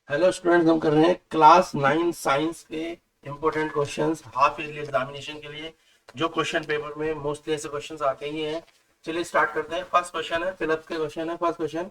Hello students, हम कर रहे हैं क्लास 9 साइंस के important questions half yearly examination के लिए। जो क्वेश्चन पेपर में मोस्टली ऐसे क्वेश्चंस आते ही हैं। चलिए स्टार्ट करते हैं। फर्स्ट क्वेश्चन है, फिलिप्स के क्वेश्चन है। First question,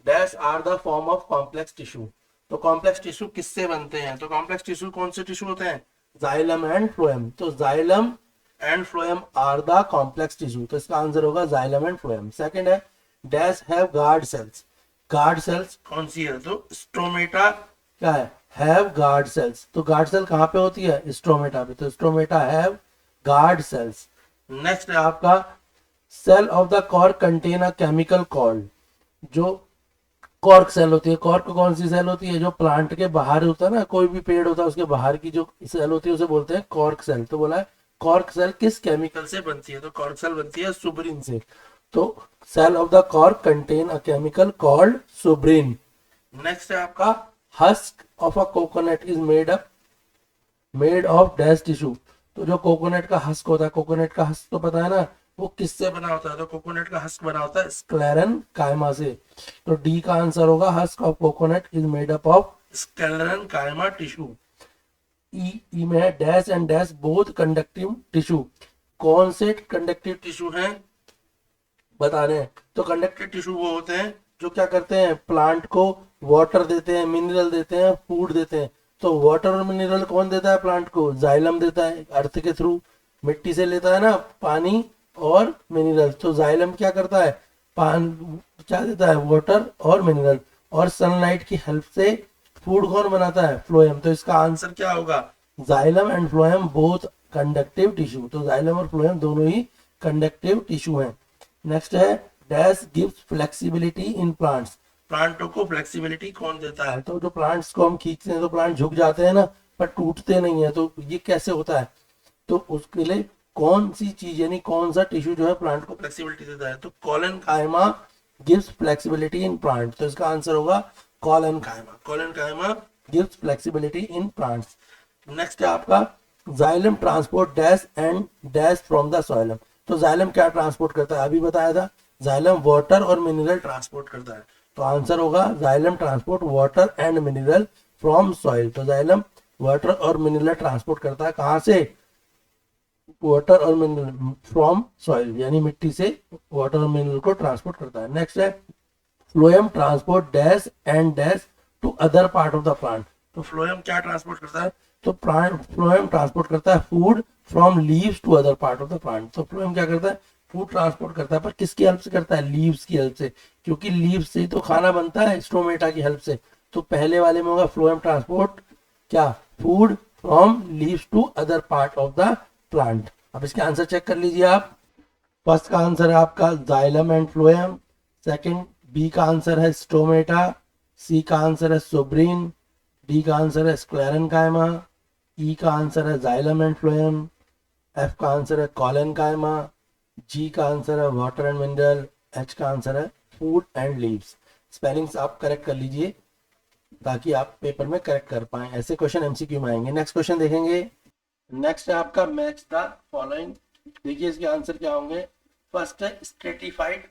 dash are the form of complex tissue. तो कॉम्प्लेक्स टिश्यू किससे बनते हैं? तो कॉम्प्लेक्स टिश्यू कौन से टिश्यू होते हैं? Xylem and phloem. तो xylem and phloem are the complex tissue. तो इसका आंसर होगा जाइलम एंड फ्लोएम। सेकंड है, dash have guard cells. Guard cells कौन सी है? तो स्ट्रोमेटा क्या है? Have guard cells. तो गार्ड सेल कहाँ पे होती है? स्ट्रोमेटा पे। तो stomata have guard cells. Next है आपका, cell of the cork contain a chemical called. जो कॉर्क सेल होती है, कॉर्क कौन सी सेल होती है? जो प्लांट के बाहर होता है ना, कोई भी पेड़ होता है उसके बाहर की जो सेल होती है उसे बोलते हैं कॉर्क सेल। तो बोला है कॉर्क सेल किस केमिकल से बनती है? तो कॉर्क सेल बनती है सुब्रिन से। तो cell of the cork contain a chemical called suberin. Next है आपका, husk of a coconut is made of dash tissue. तो जो कोकोनट का हस्क होता है, कोकोनट का हस्क तो पता है ना, वो किससे बना होता है? तो कोकोनट का हस्क बना होता है स्क्लेरन कायमा से। तो डी का आंसर होगा, husk of coconut is made up of sclerenchyma tissue. E में है dash and dash both conductive tissue. कौन से कंडक्टिव टिश्यू हैं बता रहे हैं? तो कंडक्टिव टिश्यू वो होते हैं जो क्या करते हैं? प्लांट को वाटर देते हैं, मिनरल देते हैं, फूड देते हैं। तो वाटर और मिनरल कौन देता है प्लांट को? जाइलम देता है, अर्थ के थ्रू मिट्टी से लेता है ना पानी और मिनरल। तो जाइलम क्या करता है? पान क्या देता है? वाटर और मिनरल। और सनलाइट की हेल्प से फूड कौन बनाता है? फ्लोएम। तो इसका आंसर क्या होगा? Xylem and phloem both conductive tissue. तो जाइलम और फ्लोएम दोनों ही कंडक्टिव टिश्यू हैं। नेक्स्ट है, dash gives flexibility in plants. प्लांटों को फ्लेक्सिबिलिटी कौन देता है? तो जो प्लांट्स को हम खींचते हैं तो प्लांट झुक जाते हैं ना, पर टूटते नहीं है। तो ये कैसे होता है? तो उसके लिए कौन सी चीज यानी कौन सा टिश्यू जो है प्लांट को फ्लेक्सिबिलिटी देता है? तो कॉलन कायमा गिव्स फ्लेक्सिबिलिटी इन प्लांट। तो इसका आंसर होगा कॉलन कायमा। Collenchyma gives flexibility in plants. Next है आपका, xylem transport dash and dash from the soil. तो जाइलम क्या ट्रांसपोर्ट करता है? अभी बताया था, जाइलम वाटर और मिनरल ट्रांसपोर्ट करता है। तो आंसर होगा xylem transport water and mineral from soil. तो जाइलम वाटर और मिनरल ट्रांसपोर्ट करता है कहाँ से? वाटर और मिनरल फ्रॉम सॉइल, यानी मिट्टी से वाटर और मिनरल को ट्रांसपोर्ट करता है। नेक्स्ट है, phloem transport dash and dash to other part of the plant. तो फ्लोएम क्या ट्रांसपोर्ट करता है? तो प्लांट फ्लोएम ट्रांसपोर्ट करता है food from leaves to other part of the plant. तो फ्लोएम क्या करता है? फूड ट्रांसपोर्ट करता है, पर किसकी हेल्प से करता है? लीव्स की हेल्प से, क्योंकि लीव्स से तो खाना बनता है स्टोमेटा की हेल्प से। तो पहले वाले में होगा फ्लोएम ट्रांसपोर्ट क्या? Food from leaves to other part of the plant. अब इसके आंसर चेक कर लीजिए आप। फर्स्ट का आंसर है आपका xylem and phloem. Second, B का आंसर है स्टोमेटा। सी का आंसर है सोब्रिन। डी का आंसर है स्क्लेरन कायमा। ई का आंसर है जाइलम एंड फ्लोएम। एफ का आंसर है कॉलन कायमा। जी का आंसर है वाटर एंड मिनरल। एच का आंसर है फूड एंड लीव्स। स्पेलिंग्स आप करेक्ट कर लीजिए ताकि आप पेपर में करेक्ट कर पाए। ऐसे क्वेश्चन एमसीक्यू में आएंगे। नेक्स्ट क्वेश्चन देखेंगे। नेक्स्ट है आपका, मैच द फॉलोइंग। देखिए इसके आंसर क्या होंगे। फर्स्ट है स्ट्रेटिफाइड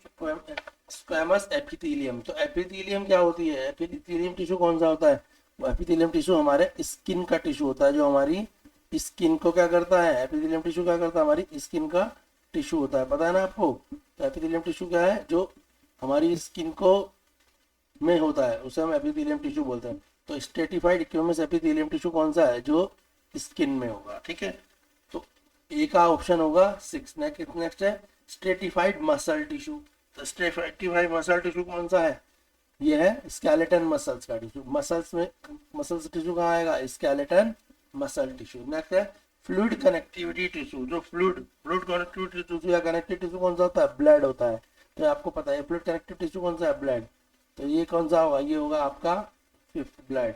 स्क्वैमस एपिथेलियम। तो एपिथेलियम क्या होती है? एपिथेलियम टिश्यू कौन सा होता है? एपिथेलियम टिश्यू हमारे स्किन का टिश्यू होता है, जो हमारी स्किन को क्या करता है? एपिथेलियम टिश्यू क्या करता है? हमारी स्किन का टिश्यू होता है, पता है ना आपको। तो एपिथेलियम टिश्यू क्या है? जो हमारी स्किन को में होता है उसे हम एपिथेलियम टिश्यू बोलते हैं। तो स्ट्रेटिफाइड इक्विमस एपिथेलियम टिश्यू कौन सा है? जो स्किन में होगा, ठीक है। तो ए का ऑप्शन होगा 6। नेक्स्ट है स्ट्रेटिफाइड मसल टिश्यू। तो स्ट्रेटिफाइड मसल टिश्यू कौन सा है? ये है स्केलेटन मसल्स का टिश्यू। मसल्स में मसल्स टिश्यू कहाँ आएगा? Skeleton muscle tissue. नेक्स्ट है फ्लूइड कनेक्टिविटी टिश्यू। जो फ्लूइड फ्लूइड कनेक्टिविटी टिश्यू या कनेक्टिव टिश्यू कौन सा होता है? ब्लड होता है। तो आपको पता है फ्लूइड कनेक्टिव टिश्यू कौन सा है? ब्लड। तो ये कौन सा होगा? ये होगा आपका फिफ्थ, ब्लड।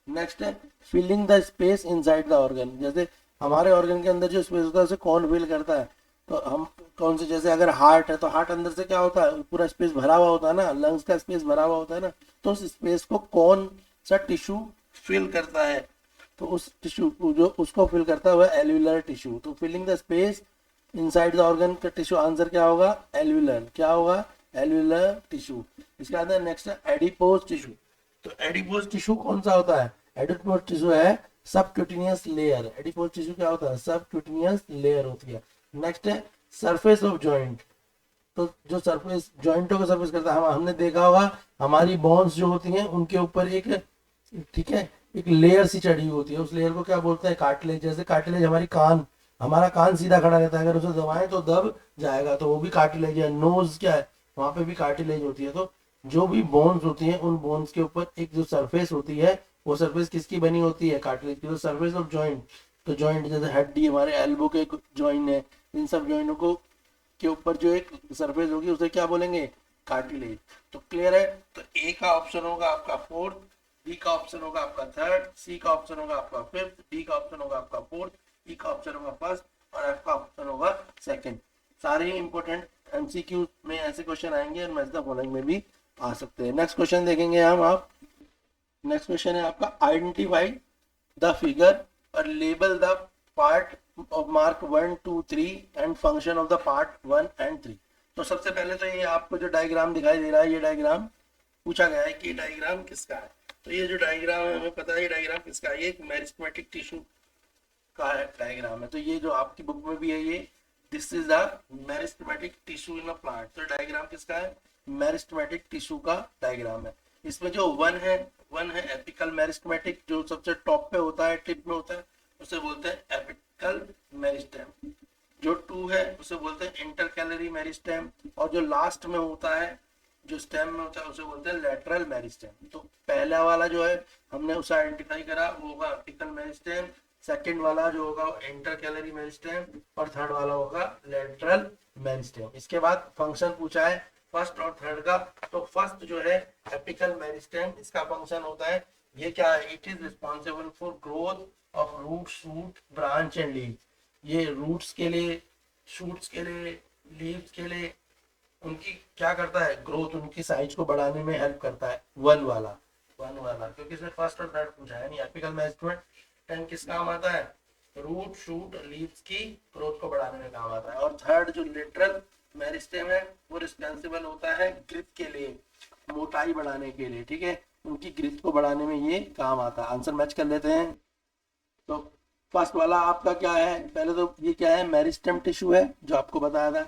नेक्स्ट है filling the space inside the organ. जैसे हमारे ऑर्गन के अंदर जो स्पेस होता है उसे कौन फिल करता है? तो हम कौन से, जैसे अगर हार्ट है तो हार्ट अंदर से क्या होता है? पूरा स्पेस भरा हुआ होता है ना, लंग्स का स्पेस भरा हुआ होता है ना। तो उस स्पेस को कौन सा टिश्यू फिल करता है? तो उस टिश्यू जो उसको फिल करता है वह एल्वुलर टिश्यू। तो filling the space inside the organ का टिश्यू आंसर क्या होगा? एल्वुलर। क्या होगा? Alveolar tissue. इसके बाद नेक्स्ट है एडिपोज टिश्यू। तो एडिपोज टिश्यू कौन सा होता है? एडिपोज टिश्यू है सबक्यूटेनियस लेयर। एडिपोज टिश्यू क्या होता है? सबक्यूटेनियस लेयर होती है। नेक्स्ट है सरफेस ऑफ जॉइंट। तो जो सरफेस जॉइंटों का सरफेस करता है, हमने देखा होगा हमारी बोन्स जो होती हैं उनके ऊपर एक, ठीक है, एक लेयर सी चढ़ी होती है, उस लेयर को क्या बोलते हैं? कार्टिलेज। जैसे कार्टिलेज हमारी कान, हमारा कान सीधा खड़ा रहता है, अगर उसे दबाएं तो दब जाएगा, तो वो भी कार्टिलेज है। नोज क्या है? वहां पे भी कार्टिलेज होती है। तो जो भी बोन्स होती हैं उन बोन्स के ऊपर एक जो सरफेस होती है, वो सरफेस किसकी बनी होती है? कार्टिलेज की। तो सरफेस ऑफ जॉइंट, तो जॉइंट जैसे हड्डी, हमारे एल्बो के जॉइंट है, इन सब जॉइंटों को के ऊपर जो एक सरफेस होगी उसे क्या बोलेंगे? कार्टिलेज। तो क्लियर है? तो ए का ऑप्शन होगा आपका फोर्थ, बी का ऑप्शन होगा आपका थर्ड, सी का ऑप्शन होगा आपका फिफ्थ, डी का ऑप्शन होगा आपका फोर्थ, ई का ऑप्शन होगा फर्स्ट और एफ का ऑप्शन होगा सेकंड। सारे इंपॉर्टेंट एमसीक्यू में ऐसे क्वेश्चन आएंगे और मैच द फॉलोइंग में भी आ सकते हैं। नेक्स्ट क्वेश्चन देखेंगे हम आप। नेक्स्ट क्वेश्चन है आपका आइडेंटिफाई द फिगर और label the part of mark 1 2 3 and function of the part 1 and 3। तो सबसे पहले तो ये आपको जो डायग्राम दिखाई दे रहा है, ये डायग्राम पूछा गया है कि डायग्राम किसका है। तो ये जो डायग्राम है हमें पता है ये डायग्राम किसका है, ये एक मेरिस्टेमेटिक टिश्यू का है डायग्राम है। तो ये जो आपकी बुक में भी है, ये this is the meristematic tissue in a plant. तो डायग्राम किसका है? मेरिस्टेमेटिक टिश्यू का डायग्राम है। इसमें जो वन है एपिकल मेरिस्टेमेटिक, जो सबसे टॉप पे होता है, टिप में होता है, उसे बोलते हैं एपिकल मेरिस्टेम। जो 2 है उसे बोलते हैं इंटरकैलरी मेरिस्टेम, और जो लास्ट में होता है, जो स्टेम में होता है, उसे बोलते हैं लेटरल मेरिस्टेम। तो पहला वाला जो है हमने उसे आइडेंटिफाई करा, वो होगा एपिकल मेरिस्टेम। सेकंड वाला जो होगा इंटरकैलरी मेरिस्टेम, और थर्ड वाला होगा लेटरल मेरिस्टेम। इसके बाद फंक्शन पूछा है फर्स्ट और थर्ड का। तो फर्स्ट जो है एपिकल मेरिस्टेम, इसका फंक्शन होता है, ये क्या है? It is responsible for growth of root, shoot, branch and leave. ये रूट्स के लिए, शूट्स के लिए, लीव्स के लिए उनकी क्या करता है? ग्रोथ, उनकी साइज को बढ़ाने में हेल्प करता है। वन वाला क्योंकि इसमें फर्स्ट और थर्ड पूछा है। एपिकल मेरिस्टेम किस काम आता है? रूट, शूट, लीव्स की ग्रोथ को बढ़ाने में काम आता है। और थर्ड जो लेटरल मेरिस्टेम है, वो रिस्पॉन्सिबल होता है ग्रिप के लिए, मोटाई बढ़ाने के लिए, ठीक है, उनकी ग्रिप को बढ़ाने में ये काम आता है। आंसर मैच कर लेते हैं। तो फर्स्ट वाला आपका क्या है? पहले तो ये क्या है? मेरिस्टेम टिश्यू है, जो आपको बताया था।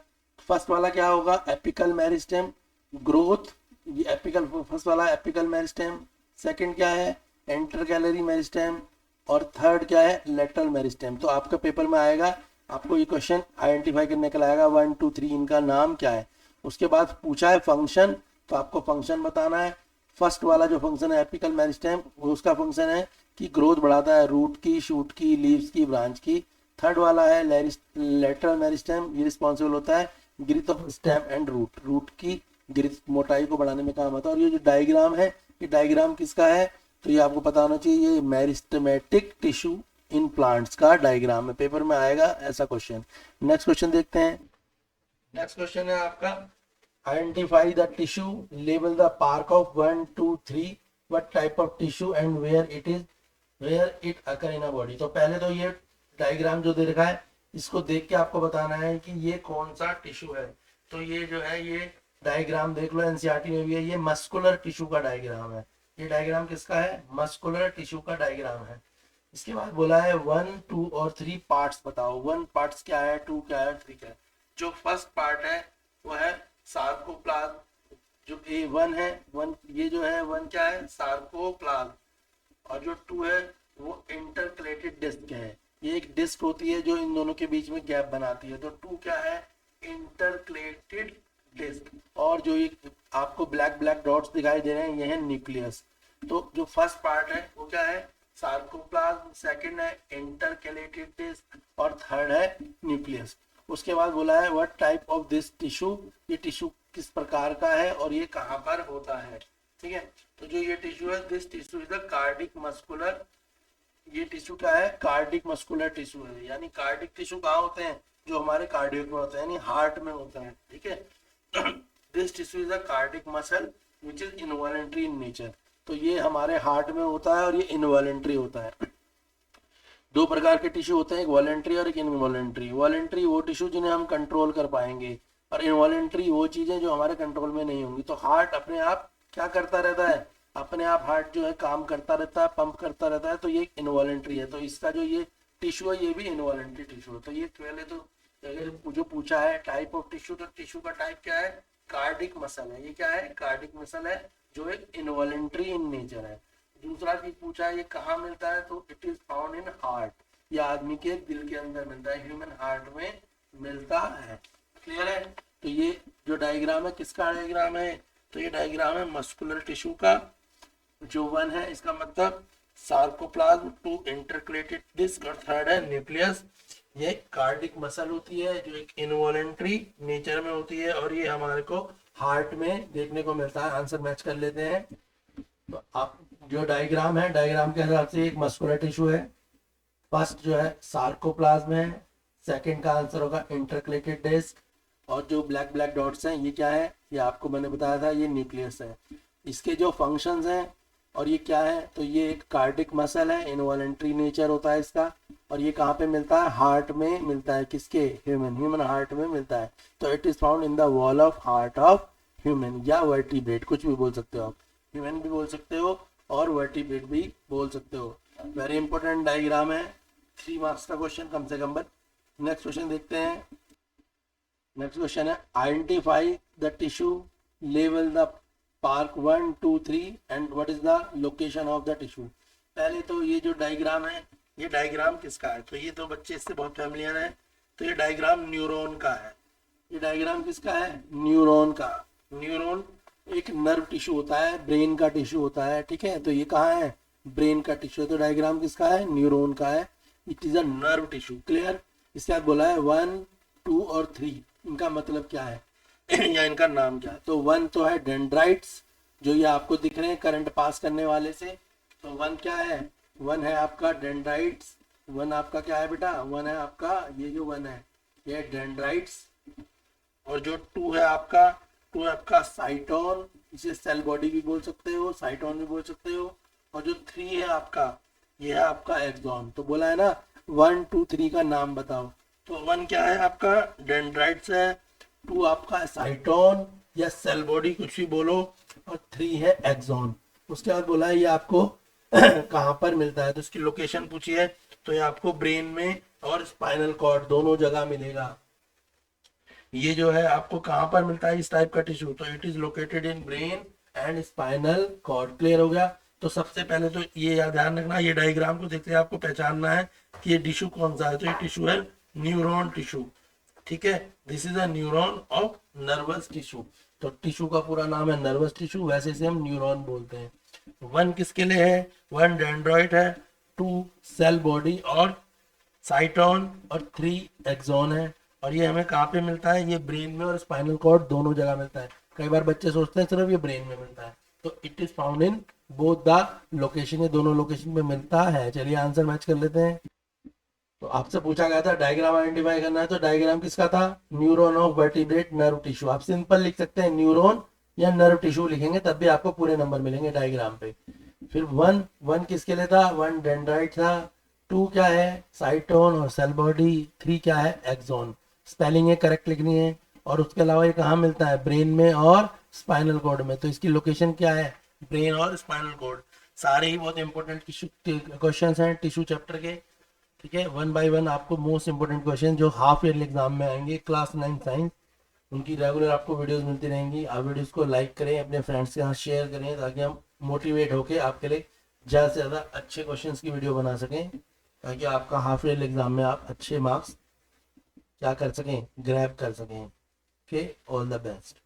फर्स्ट वाला क्या होगा? Apical meristem, growth. ये एपिकल, फर्स्ट वाला एपिकल मेरिस्टेम। सेकंड क्या है? Intercalary meristem. और थर्ड क्या है? Lateral meristem. तो आपका पेपर में आएगा, आपको ये क्वेश्चन आइडेंटिफाई करने के लिए आएगा 1 2 3 इनका नाम क्या है। उसके बाद पूछा है फंक्शन, तो आपको फंक्शन बताना है। फर्स्ट वाला जो फंक्शन है एपिकल मेरिस्टेम, वो उसका फंक्शन है कि ग्रोथ बढ़ाता है रूट की, शूट की, लीव्स की, ब्रांच की। थर्ड वाला है लेटरल मेरिस्टेम, ये रिस्पॉन्सिबल होता है growth of stem and root, root की ग्रोथ, मोटाई को बढ़ाने में काम आता है। और ये जो डायग्राम है, ये डायग्राम किसका है? तो ये आपको पता होना चाहिए, ये मेरिस्टेमेटिक टिश्यू इन प्लांट्स का डायग्राम है। पेपर में आएगा ऐसा क्वेश्चन। नेक्स्ट क्वेश्चन देखते हैं। नेक्स्ट क्वेश्चन है आपका identify the tissue, label the part of 1 2 3, what type of tissue and where it occur in a body. तो पहले तो ये डायग्राम जो दे रखा है, इसको देख के आपको बताना है कि ये कौन सा टिश्यू है। तो ये जो है, ये डायग्राम देख लो, एनसीईआरटी में भी है, ये मस्कुलर टिश्यू का डायग्राम है। ये डायग्राम किसका है? मस्कुलर टिश्यू का डायग्राम है। इसके बाद बोला है 1 2 और 3 पार्ट्स बताओ। 1 पार्ट्स क्या है, 2 क्या है, 3 क्या है। जो फर्स्ट पार्ट है वो है सार्कोप्लाज्म। जो A1 है, 1 ये जो है 1 क्या है? सार्कोप्लाज्म। और जो 2 है वो इंटरकलेटेड डिस्क है। ये एक डिस्क होती है जो इन दोनों के बीच में गैप बनाती है। तो 2 क्या है? Intercalated disc. और जो ये आपको ब्लैक ब्लैक डॉट्स दिखाई दे रहे हैं, ये है न्यूक्लियस। तो जो फर्स्ट पार्ट है वो क्या है? सार्कोप्लाज्म। सेकंड है इंटरकलेटेड डिस्क, और थर्ड है न्यूक्लियस। उसके बाद बोला है what type of this tissue, ये टिश्यू किस प्रकार का है और ये कहाँ पर होता है, ठीक है। तो जो ये टिश्यू है, this tissue is the cardiac muscular. ये टिश्यू क्या है? कार्डिक मस्कुलर टिश्यू है। यानी कार्डिक टिश्यू कहाँ होते हैं? जो हमारे कार्डियो में होते हैं, यानी हार्ट में होता है, ठीक है। This tissue is a cardiac muscle which is involuntary in nature. तो ये हमारे हार्ट में होता है और ये इनवॉलेंट्री होता है। दो प्रकार के टिश्यू होते हैं, एक वॉलेंट्री और एक इनवॉलेंट्री। वॉलेंट्री वो टिश्यू जिन्हें हम कंट्रोल कर पाएंगे, और इनवॉलेंट्री वो चीजें जो हमारे कंट्रोल में नहीं होंगी। तो हार्ट अपने आप क्या करता रहता है? अपने आप हार्ट जो है काम करता रहता है, पंप करता रहता है, तो ये इनवॉलेंट्री है। तो इसका जो ये टिश्यू है ये भी इनवॉलेंट्री टिश्यू है। तो ये पहले तो अगर जो पूछा है टाइप ऑफ टिश्यू, तो टिश्यू का टाइप क्या है, कार्डिक मसल है। ये क्या है, कार्डिक मसल है जो एक इनवॉलेंट्री इन नेचर है। दूसरा चीज पूछा है ये कहाँ मिलता है, तो it is found in heart, ये आदमी के दिल के अंदर मिलता है, ह्यूमन हार्ट में मिलता है। क्लियर है। तो ये जो डायग्राम है किसका डायग्राम है, तो ये डायग्राम है मस्कुलर टिश्यू का। जो 1 है इसका मतलब सार्कोप्लाज्म, 2 इंटरकलेटेड डिस्क और 3rd है न्यूक्लियस। ये कार्डिक मसल होती है जो एक इनवॉलेंट्री नेचर में होती है, और ये हमारे को हार्ट में देखने को मिलता है। आंसर मैच कर लेते हैं। तो आप जो डायग्राम है, डायग्राम के हिसाब से एक मस्कुलर टिश्यू है, फर्स्ट जो है सार्कोप्लाज्म है, सेकंड का आंसर होगा इंटरकलेटेड डिस्क, और जो ब्लैक ब्लैक डॉट्स हैं ये क्या है, ये आपको मैंने बताया था ये न्यूक्लियस है। इसके जो फंक्शंस हैं और ये क्या है, तो ये एक कार्डिक मसल है, इनवॉलेंट्री नेचर होता है इसका, और ये कहाँ पे मिलता है, हार्ट में मिलता है। किसके, ह्यूमन हार्ट में मिलता है। तो it is found in the wall of heart of human, या वर्टिब्रेट, कुछ भी बोल सकते हो आप, ह्यूमन भी बोल सकते हो और वर्टिब्रेट भी बोल सकते हो। वेरी इंपॉर्टेंट डायग्राम है, 3 मार्क्स का क्वेश्चन कम से कम। बट नेक्स्ट क्वेश्चन देखते हैं। नेक्स्ट क्वेश्चन है identify the tissue, level the park 1, 2, 3 and what is the location of the tissue. पहले तो ये जो डायग्राम है, ये डायग्राम किसका है, तो ये तो बच्चे इससे बहुत फैमिलियर है। तो ये डायग्राम न्यूरॉन का है। ये डायग्राम किसका है, न्यूरॉन का। न्यूरॉन एक नर्व टिश्यू होता है, ब्रेन का टिश्यू होता है, ठीक है। तो ये कहाँ है, ब्रेन का टिश्यू है। तो डायग्राम किसका है, न्यूरॉन का है। It is a nerve tissue. Clear. इसके बाद बोला है 1, 2 और 3, इनका मतलब क्या है या इनका नाम क्या है। तो 1 तो है डेंड्राइट्स, जो ये आपको दिख रहे हैं करंट पास करने वाले से। तो 1 क्या है, 1 है आपका डेंड्राइट्स। 1 आपका क्या है बेटा, 1 है आपका ये जो 1 है ये डेंड्राइट्स। और जो 2 है आपका, 2 है आपका साइटोन, इसे सेल बॉडी भी बोल सकते हो, साइटोन भी बोल सकते हो। और जो 3 है आपका, ये है आपका एक्सॉन। तो बोला है ना 1, 2, 3 का नाम बताओ। तो 1 क्या है आपका, डेंड्राइट्स है, 2 आपका साइटोन या सेल बॉडी कुछ भी बोलो, और 3 है एक्सॉन। उसके बाद बोला है ये आपको कहाँ पर मिलता है, तो इसकी लोकेशन पूछी है। तो ये आपको ब्रेन में और स्पाइनल कॉर्ड दोनों जगह मिलेगा। ये जो है आपको कहाँ पर मिलता है इस टाइप का टिश्यू, तो it is located in brain and spinal cord. Clear हो गया। तो सबसे पहले तो ये याद ध्यान रखना, ये डायग्राम को देखते आपको पहचानना है कि ये टिश्यू कौन सा है। तो ये टिश्यू है न्यूरॉन टिश्यू, ठीक है। This is a neuron of nervous tissue. तो टिश्यू का पूरा नाम है नर्वस टिश्यू, वैसे से हम न्यूरॉन बोलते हैं। 1 किसके लिए है, 1 डेंड्रॉइड है, 2 सेल बॉडी और साइटोन, और 3 एक्सॉन है। और ये हमें कहाँ पे मिलता है, ये ब्रेन में और स्पाइनल कॉर्ड दोनों जगह मिलता है। कई बार बच्चे सोचते हैं सिर्फ ये ब्रेन में मिलता है, तो it is found in both the location, ये दोनों लोकेशन पे मिलता है। चलिए आंसर मैच कर लेते हैं। तो आपसे पूछा गया था डायग्राम आइडेंटिफाई करना है, तो डायग्राम किसका था, neuron of vertebrate nerve tissue. आप सिंपल लिख सकते हैं न्यूरॉन या नर्व टिश्यू लिखेंगे तब भी आपको पूरे नंबर मिलेंगे डायग्राम पे। फिर 1 किसके लिए था, 1 डेंड्राइट था, 2 क्या है साइटोन और सेल बॉडी, 3 क्या है एक्सॉन। स्पेलिंग है करेक्ट लिखनी है। और उसके अलावा ये कहाँ मिलता है, ब्रेन में और स्पाइनल कॉर्ड में। तो इसकी लोकेशन क्या है, ब्रेन और स्पाइनल कॉर्ड। सारे ही बहुत इंपॉर्टेंट क्वेश्चन हैं टिश्यू चैप्टर के, ठीक है। 1 बाय 1 आपको मोस्ट इंपोर्टेंट क्वेश्चन जो हाफ ईयरली एग्जाम में आएंगे क्लास 9 साइंस, उनकी रेगुलर आपको वीडियोस मिलती रहेंगी। आप वीडियोस को लाइक करें, अपने फ्रेंड्स के साथ शेयर करें, ताकि हम मोटिवेट होकर आपके लिए ज़्यादा से ज़्यादा अच्छे क्वेश्चंस की वीडियो बना सकें, ताकि आपका हाफ ईयरली एग्जाम में आप अच्छे मार्क्स क्या कर सकें, ग्रैब कर सकें। Okay, all the best.